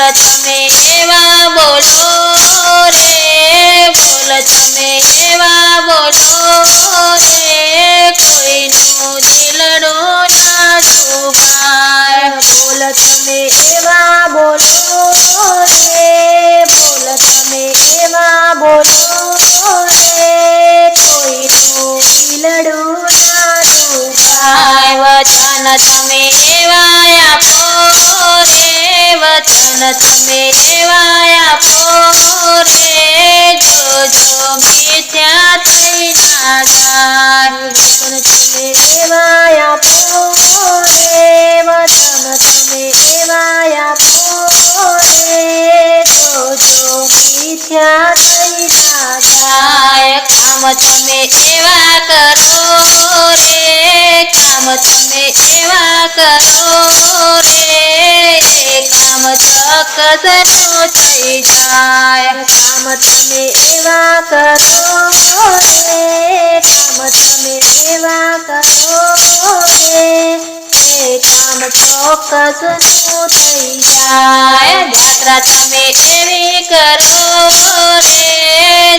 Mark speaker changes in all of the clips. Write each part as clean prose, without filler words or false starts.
Speaker 1: તમે એવા બોલો રે, બોલ તમે એવા બોલો રે, કોઈનું દિલડું ના દુભાય.
Speaker 2: બોલ તમે એવા બોલો રે, બોલ તમે એવા બોલો રે, કોઈનું દિલડું ના દુભાય.
Speaker 1: વચન તમે એવા આપો રે, વચન તમે એવા આપો રે, જોજો મિથ્યા થઈ ના જાય.
Speaker 2: વચન તમે એવા આપો રે, વચન તમે એવા આપો રે, જોજો મિથ્યા થઈ ના જાય.
Speaker 1: કામ તમે એવા કરો રે, કામ તમે એવા કરો રે, એ કામ ચોક્કસનું થઈ જાય.
Speaker 2: કામ તમે એવા કરો રે, કામ તમે એવા કરો રે, એ કામ ચોક્કસનું થઈ જાય.
Speaker 1: યાત્રા તમે એવી કરો રે,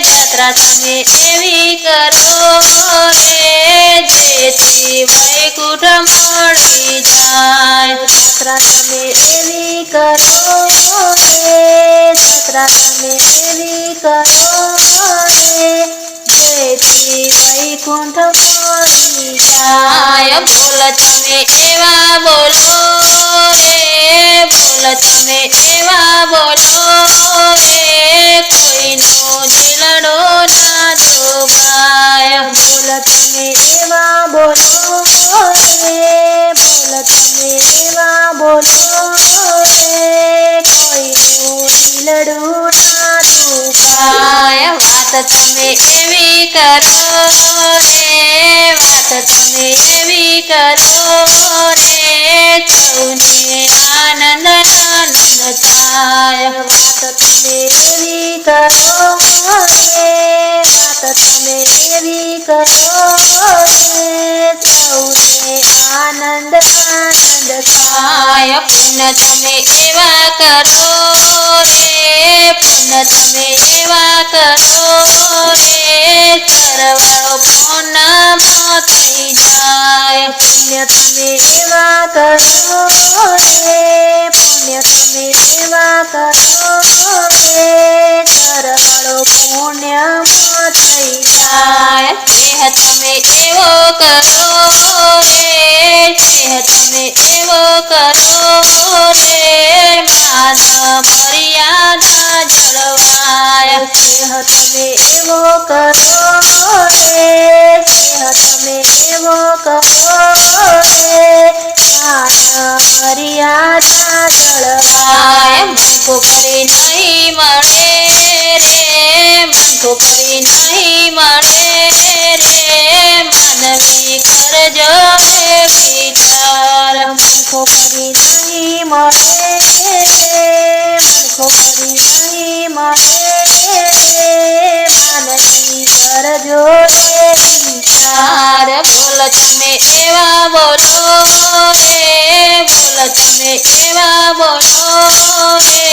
Speaker 1: યાત્રા તમે એવી કરો રે, જેથી વૈકુંઠ મળી જાય.
Speaker 2: યાત્રા તમે એવી કરો રે, યાત્રા તમે એવી કરો રે, જેથી વૈકુંઠ મળી જાય.
Speaker 1: બોલ તમે એવા બોલો રે, બોલ તમે એવા બોલો રે, કોઈનું દિલડું ના દુભાય.
Speaker 2: બોલ તમે એવા બોલો રે, બોલ તમે એવા બોલો રે, કોઈનું દિલડું ના દુભાય.
Speaker 1: વાત તમે એવી કરો રે, વાત તમે એવી કરો રે, સૌને આનંદ આનંદ થાય.
Speaker 2: વાત તમે એવી કરો રે, વાત તમે એવી કરો રે, સૌને આનંદ આનંદ થાય.
Speaker 1: પુણ્ય તમે એવા કરો રે, પુણ્ય તમે એવા કરો રે, સરવાળો પૂર્ણમાં થઈ જાય.
Speaker 2: પુણ્ય તમે એવા કરો રે, પુણ્ય તમે એવા કરો રે, સરવાળો પુણ્યમાં થઈ જાય.
Speaker 1: સ્નેહ તમે એવો કરો રે, સ્નેહ તમે એવો કરો રે, માન મર્યાદા જળવાય.
Speaker 2: સ્નેહ તમે એવો કરો રે, સ્નેહ તમે એવો કરો રે, માન મર્યાદા જળવાય.
Speaker 1: મનખું કરી નહીં મળે રે, મનખું કરી નહીં મળે રે, માનવી કરજો રે વિચાર.
Speaker 2: મનખો કરી નહીં મળે રે, મનખો કરી નહીં મળે રે, માનવી કરજો રે વિચાર.
Speaker 1: બોલ તમે એવા બોલો રે, બોલ તમે એવા બોલો રે,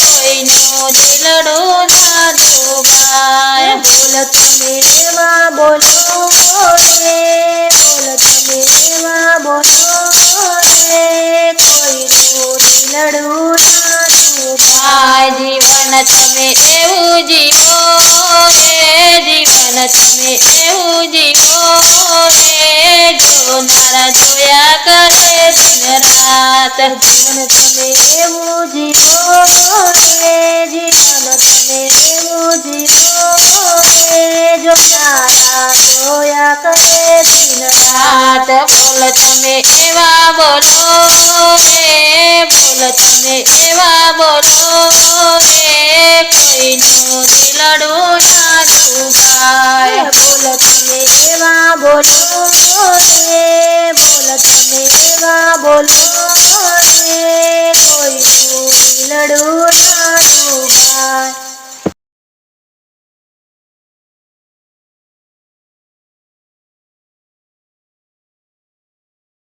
Speaker 1: કોઈનું દિલડું ના દુભાય.
Speaker 2: બોલ તમે એવા બોલો રે, બોલ તમે એવા બોલો રે, કોઈનું દિલડું ના દુભાય.
Speaker 1: જીવન તમે એવું જીવો રે, જીવન તમે એવું જીવો રે, જોનારા જોયા કરે દિન રાત.
Speaker 2: જીવન તમે એવું જીવો રે, જીવન તમે એવું જીવો રે, જોનારા જોયા કરે દિન રાત.
Speaker 1: બોલ તમે એવા બોલો રે, બોલ તમે એવા બોલો રે, કોઈનું દિલડું ના દુભાય.
Speaker 2: બોલ તમે એવા બોલો રે, બોલ તમે એવા બોલો રે, કોઈનું દિલડું ના દુભાય.